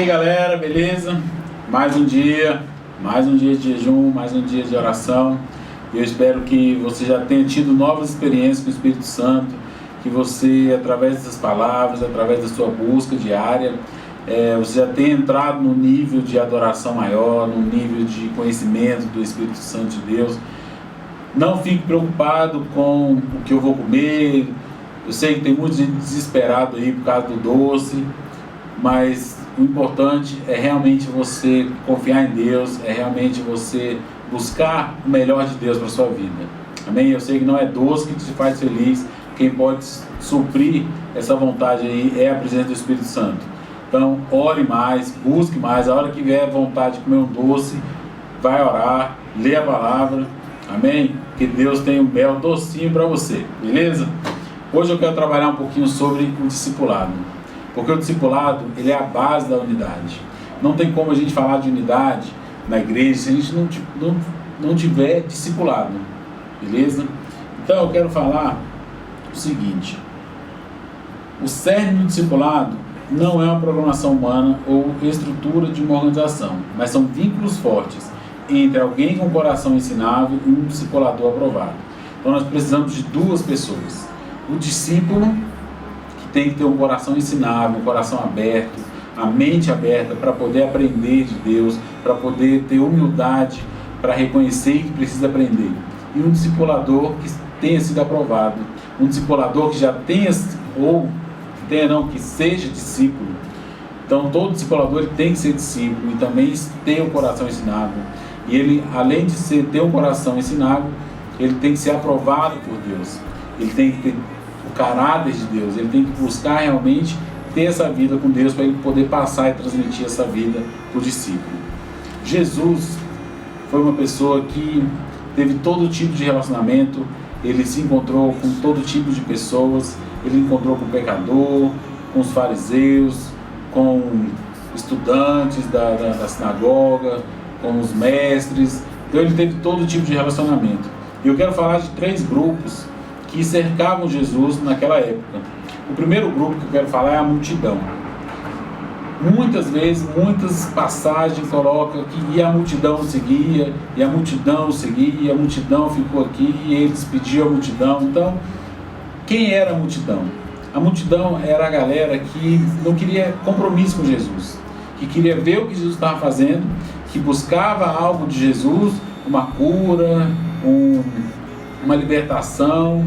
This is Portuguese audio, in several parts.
Galera, beleza? Mais um dia de jejum, mais um dia de oração. Eu espero que você já tenha tido novas experiências com o Espírito Santo, que você, através dessas palavras, através da sua busca diária, você já tenha entrado num nível de adoração maior, num nível de conhecimento do Espírito Santo de Deus. Não fique preocupado com o que eu vou comer. Eu sei que tem muita gente desesperado aí por causa do doce, mas o importante é realmente você confiar em Deus, é realmente você buscar o melhor de Deus para a sua vida. Amém? Eu sei que não é doce que te faz feliz. Quem pode suprir essa vontade aí é a presença do Espírito Santo. Então, ore mais, busque mais. A hora que vier vontade de comer um doce, vai orar, lê a palavra. Amém? Que Deus tem um belo docinho para você. Beleza? Hoje eu quero trabalhar um pouquinho sobre o discipulado. Porque o discipulado, ele é a base da unidade. Não tem como a gente falar de unidade na igreja se a gente não tiver discipulado. Beleza? Então eu quero falar o seguinte. O cerne do discipulado não é uma programação humana ou estrutura de uma organização, mas são vínculos fortes entre alguém com coração ensinável e um discipulador aprovado. Então nós precisamos de duas pessoas. O discípulo, que tem que ter um coração ensinável, um coração aberto, a mente aberta para poder aprender de Deus, para poder ter humildade, para reconhecer que precisa aprender. E um discipulador que tenha sido aprovado, um discipulador que já tenha, que seja discípulo. Então todo discipulador ele tem que ser discípulo e também ter um coração ensinável. E ele, além de ter um coração ensinável, ele tem que ser aprovado por Deus. Ele tem que ter o caráter de Deus, ele tem que buscar realmente ter essa vida com Deus para ele poder passar e transmitir essa vida para o discípulo. Jesus foi uma pessoa que teve todo tipo de relacionamento, ele se encontrou com todo tipo de pessoas, ele encontrou com o pecador, com os fariseus, com estudantes da sinagoga, com os mestres. Então ele teve todo tipo de relacionamento. E eu quero falar de 3 grupos que cercavam Jesus naquela época. O primeiro grupo que eu quero falar é a multidão. Muitas vezes, muitas passagens colocam que a multidão seguia, e a multidão seguia, e a multidão ficou aqui, e eles pediam a multidão. Então, quem era a multidão? A multidão era a galera que não queria compromisso com Jesus, que queria ver o que Jesus estava fazendo, que buscava algo de Jesus, uma cura, uma libertação,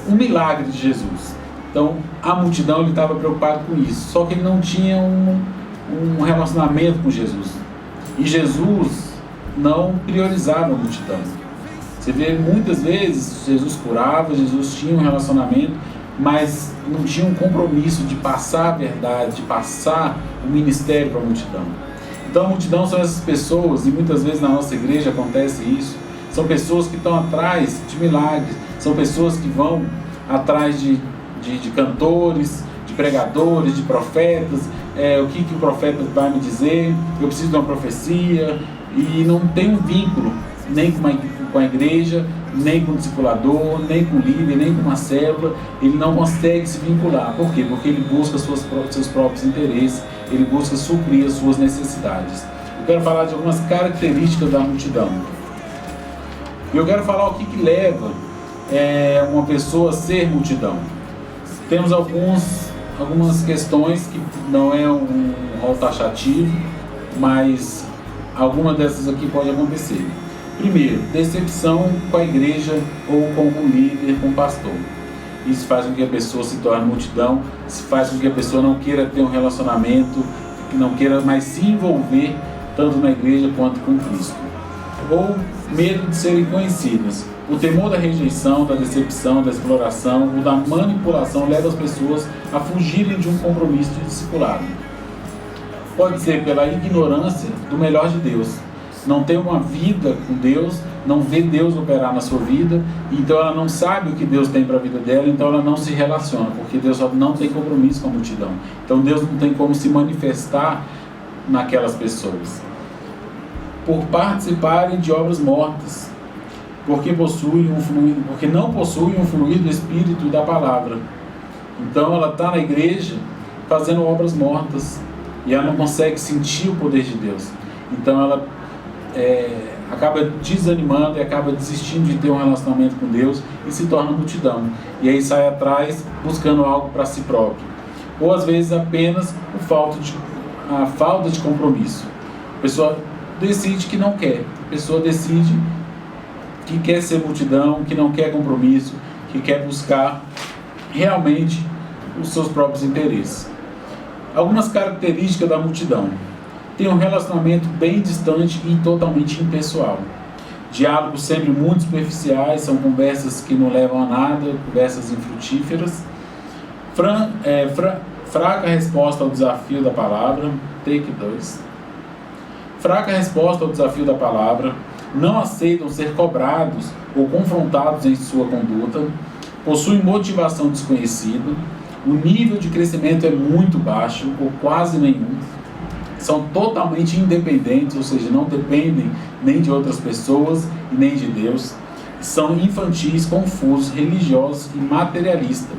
um milagre de Jesus. Então a multidão ele estava preocupado com isso, só que ele não tinha um relacionamento com Jesus, e Jesus não priorizava a multidão. Você vê muitas vezes Jesus curava, Jesus tinha um relacionamento, mas não tinha um compromisso de passar a verdade, de passar o ministério para a multidão. Então a multidão são essas pessoas, e muitas vezes na nossa igreja acontece isso. São pessoas que estão atrás de milagres, são pessoas que vão atrás de cantores, de pregadores, de profetas. O que o profeta vai me dizer? Eu preciso de uma profecia. E não tem um vínculo nem com a igreja, nem com o discipulador, nem com o líder, nem com uma célula. Ele não consegue se vincular. Por quê? Porque ele busca seus próprios interesses, ele busca suprir as suas necessidades. Eu quero falar de algumas características da multidão. E eu quero falar o que leva uma pessoa a ser multidão. Temos algumas questões que não é um rol taxativo, mas alguma dessas aqui pode acontecer. Primeiro, decepção com a igreja ou com o líder, com o pastor. Isso faz com que a pessoa se torne multidão, isso faz com que a pessoa não queira ter um relacionamento, que não queira mais se envolver tanto na igreja quanto com Cristo. Ou medo de serem conhecidas. O temor da rejeição, da decepção, da exploração ou da manipulação leva as pessoas a fugirem de um compromisso de discipulado. Pode ser pela ignorância do melhor de Deus. Não tem uma vida com Deus, não vê Deus operar na sua vida, então ela não sabe o que Deus tem para a vida dela, então ela não se relaciona, porque Deus não tem compromisso com a multidão. Então Deus não tem como se manifestar naquelas pessoas. Por participarem de obras mortas, porque não possuem um fluir do Espírito e da palavra. Então ela está na igreja fazendo obras mortas, e ela não consegue sentir o poder de Deus. Então ela acaba desanimando e acaba desistindo de ter um relacionamento com Deus e se torna multidão. E aí sai atrás buscando algo para si próprio. Ou às vezes apenas a falta de compromisso. A pessoa decide que não quer. A pessoa decide que quer ser multidão, que não quer compromisso, que quer buscar realmente os seus próprios interesses. Algumas características da multidão. Tem um relacionamento bem distante e totalmente impessoal. Diálogos sempre muito superficiais, são conversas que não levam a nada, conversas infrutíferas. Fraca resposta ao desafio da palavra. Take 2. Fraca resposta ao desafio da palavra. Não aceitam ser cobrados ou confrontados em sua conduta. Possuem motivação desconhecida. O nível de crescimento é muito baixo ou quase nenhum. São totalmente independentes, ou seja, não dependem nem de outras pessoas e nem de Deus. São infantis, confusos, religiosos e materialistas.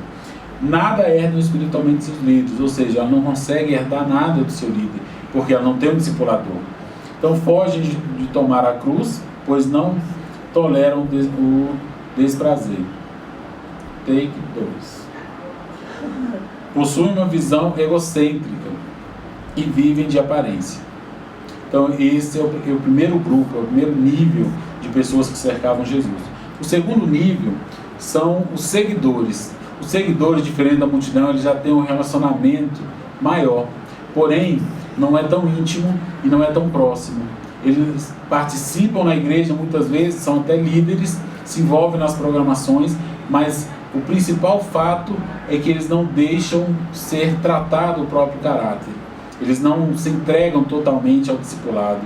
Nada herdam espiritualmente seus líderes, ou seja, ela não consegue herdar nada do seu líder, porque ela não tem um discipulador. Então fogem de tomar a cruz, pois não toleram o desprazer. Take 2. Possuem uma visão egocêntrica e vivem de aparência. Então esse é o primeiro grupo, é o primeiro nível de pessoas que cercavam Jesus. O segundo nível são os seguidores. Os seguidores, diferente da multidão, eles já têm um relacionamento maior, porém não é tão íntimo e não é tão próximo. Eles participam na igreja muitas vezes, são até líderes, se envolvem nas programações, mas o principal fato é que eles não deixam ser tratado o próprio caráter. Eles não se entregam totalmente ao discipulado.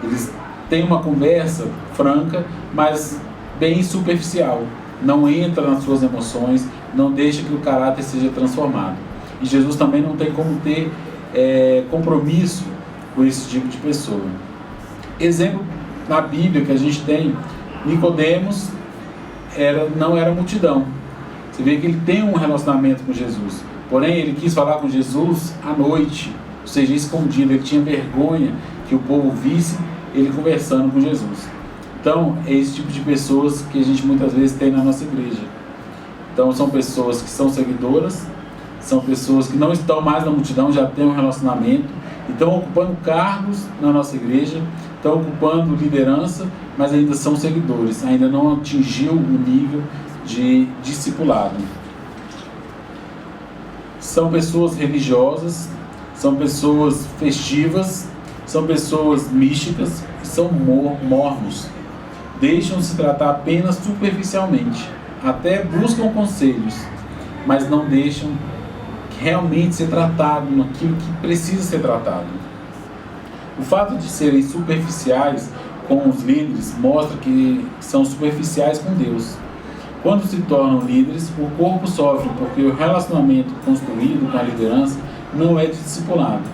Eles têm uma conversa franca, mas bem superficial. Não entra nas suas emoções, não deixa que o caráter seja transformado. E Jesus também não tem como ter compromisso com esse tipo de pessoa. Exemplo na Bíblia que a gente tem, Nicodemos não era multidão. Você vê que ele tem um relacionamento com Jesus. Porém, ele quis falar com Jesus à noite, ou seja, escondido. Ele tinha vergonha que o povo visse ele conversando com Jesus. Então, é esse tipo de pessoas que a gente muitas vezes tem na nossa igreja. Então, são pessoas que são seguidoras, são pessoas que não estão mais na multidão, já têm um relacionamento, e estão ocupando cargos na nossa igreja, estão ocupando liderança, mas ainda são seguidores, ainda não atingiu o nível de discipulado. São pessoas religiosas, são pessoas festivas, são pessoas místicas, são mornos. Deixam-se tratar apenas superficialmente, até buscam conselhos, mas não deixam realmente ser tratado naquilo que precisa ser tratado. O fato de serem superficiais com os líderes mostra que são superficiais com Deus. Quando se tornam líderes, o corpo sofre porque o relacionamento construído com a liderança não é discipulado.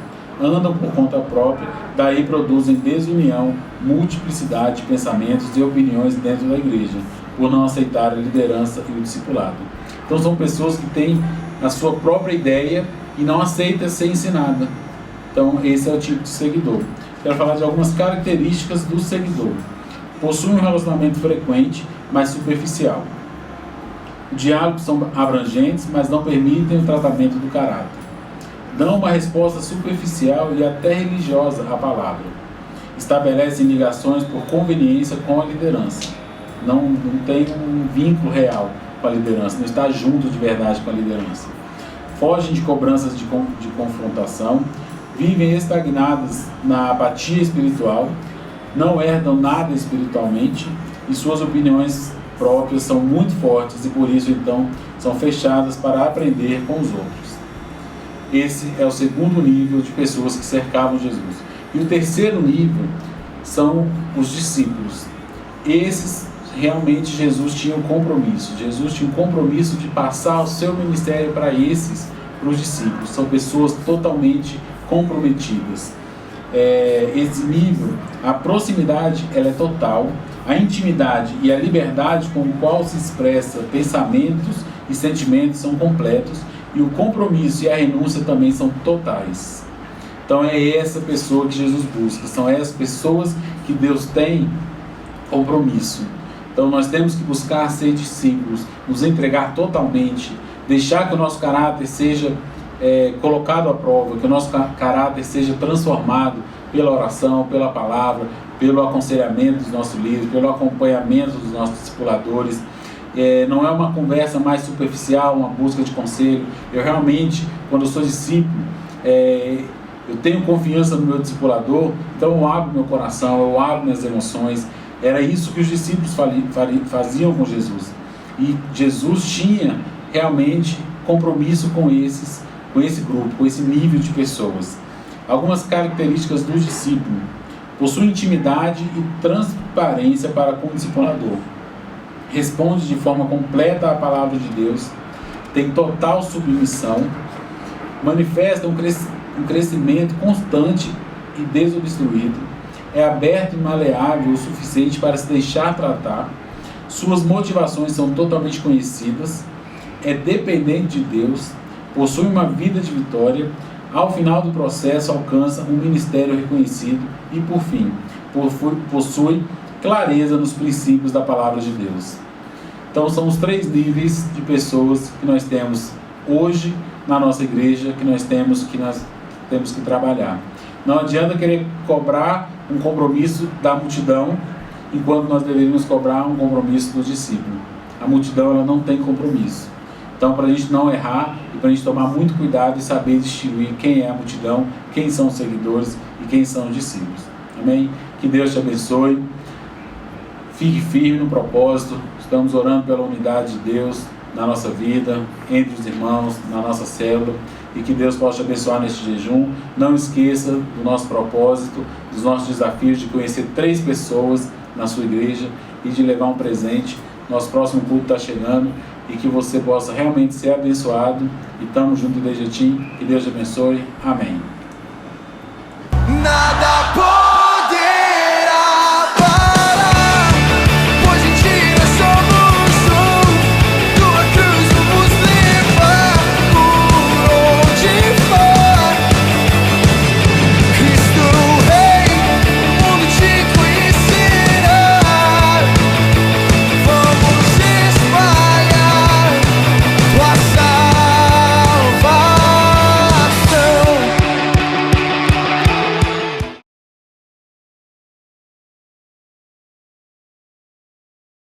Andam por conta própria, daí produzem desunião, multiplicidade de pensamentos e opiniões dentro da igreja, por não aceitar a liderança e o discipulado. Então são pessoas que têm a sua própria ideia e não aceitam ser ensinada. Então esse é o tipo de seguidor. Quero falar de algumas características do seguidor. Possui um relacionamento frequente, mas superficial. Diálogos são abrangentes, mas não permitem o tratamento do caráter. Dão uma resposta superficial e até religiosa à palavra. Estabelecem ligações por conveniência com a liderança. Não tem um vínculo real com a liderança, não está junto de verdade com a liderança. Fogem de cobranças de confrontação, vivem estagnadas na apatia espiritual, não herdam nada espiritualmente e suas opiniões próprias são muito fortes e por isso então são fechadas para aprender com os outros. Esse é o segundo nível de pessoas que cercavam Jesus. E o terceiro nível são os discípulos. Esses realmente Jesus tinha um compromisso. Jesus tinha um compromisso de passar o seu ministério para os discípulos. São pessoas totalmente comprometidas. Esse nível, a proximidade ela é total, a intimidade e a liberdade com o qual se expressa pensamentos e sentimentos são completos e o compromisso e a renúncia também são totais. Então é essa pessoa que Jesus busca, são essas pessoas que Deus tem compromisso. Então nós temos que buscar ser discípulos, nos entregar totalmente, deixar que o nosso caráter seja colocado à prova, que o nosso caráter seja transformado pela oração, pela palavra, pelo aconselhamento dos nossos líderes, pelo acompanhamento dos nossos discipuladores. Não é uma conversa mais superficial, uma busca de conselho. Eu realmente, quando eu sou discípulo, eu tenho confiança no meu discipulador, então eu abro meu coração, eu abro minhas emoções. Era isso que os discípulos faziam com Jesus. E Jesus tinha realmente compromisso com esse grupo, com esse nível de pessoas. Algumas características do discípulo: possui intimidade e transparência para com o discipulador, responde de forma completa à palavra de Deus, tem total submissão, manifesta um crescimento constante e desobstruído, é aberto e maleável o suficiente para se deixar tratar, suas motivações são totalmente conhecidas, é dependente de Deus, possui uma vida de vitória, ao final do processo alcança um ministério reconhecido e, por fim, possui clareza nos princípios da palavra de Deus. Então são os 3 níveis de pessoas que nós temos hoje na nossa igreja, que nós temos que trabalhar. Não adianta querer cobrar um compromisso da multidão, enquanto nós deveríamos cobrar um compromisso do discípulo. A multidão, ela não tem compromisso. Então, para a gente não errar e para a gente tomar muito cuidado e saber distinguir quem é a multidão, quem são os seguidores e quem são os discípulos. Amém? Que Deus te abençoe. Fique firme no propósito. Estamos orando pela unidade de Deus na nossa vida, entre os irmãos, na nossa célula. E que Deus possa te abençoar neste jejum. Não esqueça do nosso propósito, dos nossos desafios de conhecer 3 pessoas na sua igreja e de levar um presente. Nosso próximo culto está chegando e que você possa realmente ser abençoado. E estamos juntos, Igreja Team. Que Deus te abençoe. Amém.